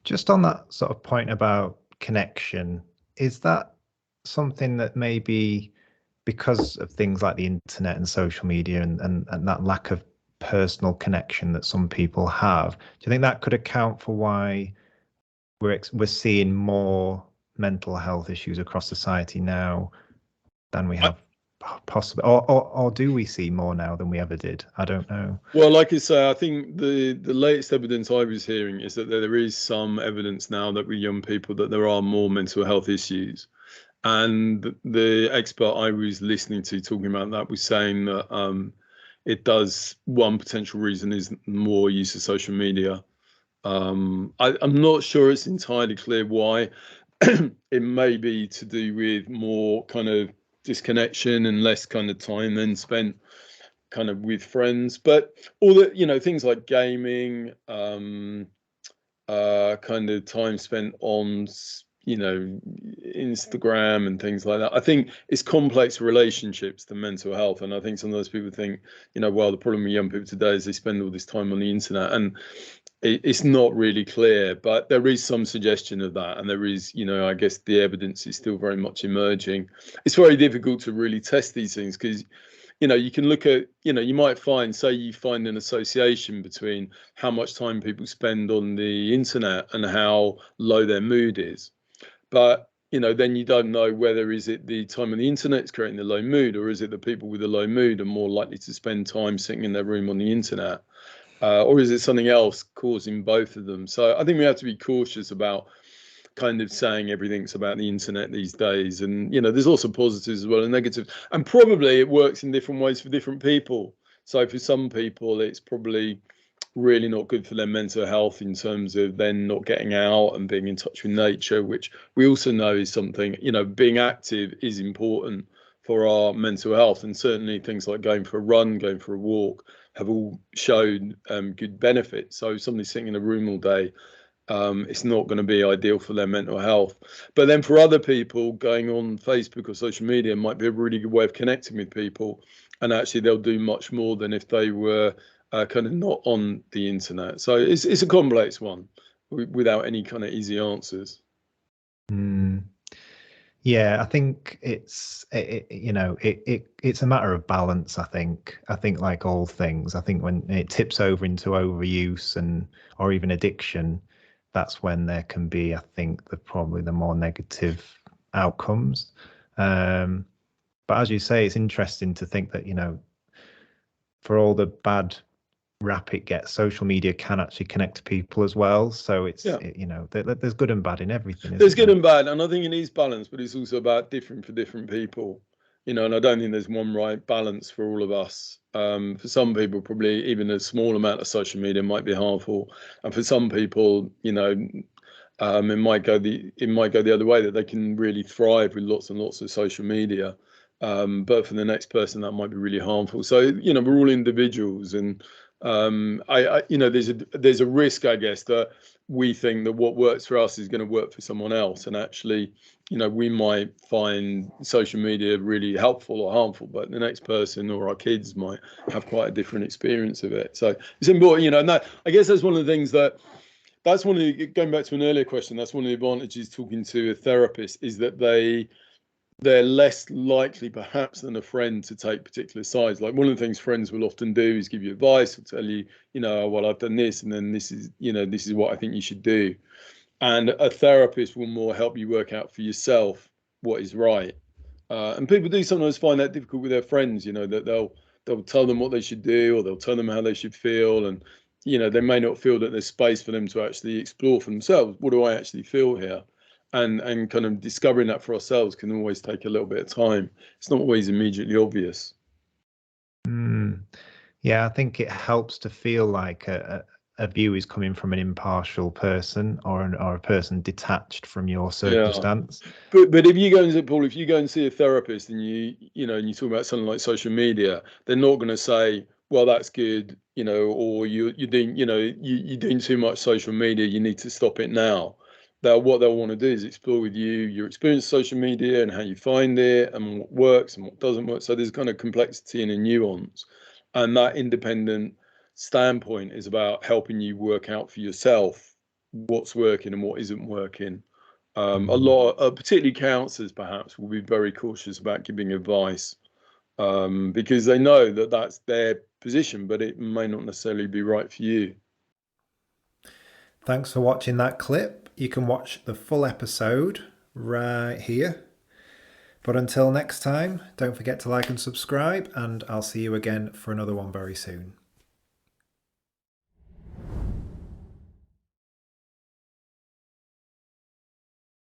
Just on that sort of point about connection, is that something that maybe because of things like the internet and social media and that lack of personal connection that some people have, do you think that could account for why we're seeing more mental health issues across society now than we have possibly, or do we see more now than we ever did? I don't know. Well, like I say, I think the latest evidence I was hearing is that there is some evidence now that with young people that there are more mental health issues. And the expert I was listening to talking about that was saying that it does, one potential reason is more use of social media. I'm not sure it's entirely clear why. It may be to do with more kind of disconnection and less kind of time then spent kind of with friends, but all the things like gaming, kind of time spent on Instagram and things like that. I think it's complex relationships to mental health, and I think sometimes people think well, the problem with young people today is they spend all this time on the internet, and it's not really clear, but there is some suggestion of that, and there is I guess the evidence is still very much emerging. It's very difficult to really test these things because you can look at, you might find, say you find an association between how much time people spend on the internet and how low their mood is. But, then you don't know whether is it the time on the internet is creating the low mood, or is it the people with the low mood are more likely to spend time sitting in their room on the internet? Or is it something else causing both of them? So I think we have to be cautious about kind of saying everything's about the internet these days, and there's also positives as well and negatives, and probably it works in different ways for different people. So for some people it's probably really not good for their mental health in terms of then not getting out and being in touch with nature, which we also know is something, being active is important for our mental health, and certainly things like going for a run, going for a walk have all shown good benefits. So somebody sitting in a room all day, it's not going to be ideal for their mental health. But then for other people, going on Facebook or social media might be a really good way of connecting with people, and actually they'll do much more than if they were kind of not on the internet. So it's a complex one without any kind of easy answers. Yeah, I think it's a matter of balance. I think like all things, I think when it tips over into overuse or even addiction, that's when there can be, I think, probably the more negative outcomes. But as you say, it's interesting to think that for all the bad rap it gets, social media can actually connect to people as well. So it's there's good and bad in everything. There's good and bad, and I think it is balanced, but it's also about different for different people. And I don't think there's one right balance for all of us. For some people, probably even a small amount of social media might be harmful, and for some people, it might go the other way, that they can really thrive with lots and lots of social media. But for the next person, that might be really harmful. So we're all individuals, and there's a risk, I guess, that we think that what works for us is going to work for someone else, and actually we might find social media really helpful or harmful, but the next person or our kids might have quite a different experience of it. So it's important, and that, I guess, that's one of the things that's one of the, going back to an earlier question, that's one of the advantages talking to a therapist, is that they're less likely perhaps than a friend to take particular sides. Like, one of the things friends will often do is give you advice or tell you, well, I've done this, and then this is what I think you should do. And a therapist will more help you work out for yourself what is right. And people do sometimes find that difficult with their friends, that they'll tell them what they should do, or they'll tell them how they should feel. And, they may not feel that there's space for them to actually explore for themselves. What do I actually feel here? And kind of discovering that for ourselves can always take a little bit of time. It's not always immediately obvious. Yeah, I think it helps to feel like a view is coming from an impartial person, or a person detached from your circumstance. Yeah. But if you go and see a therapist, and you talk about something like social media, they're not going to say, well, that's good, or you're doing, you're doing too much social media, you need to stop it now. What they'll want to do is explore with you your experience of social media and how you find it and what works and what doesn't work. So there's kind of complexity and a nuance, and that independent standpoint is about helping you work out for yourself what's working and what isn't working. A lot, particularly counsellors, perhaps, will be very cautious about giving advice because they know that that's their position, but it may not necessarily be right for you. Thanks for watching that clip. You can watch the full episode right here. But until next time, don't forget to like and subscribe, and I'll see you again for another one very soon.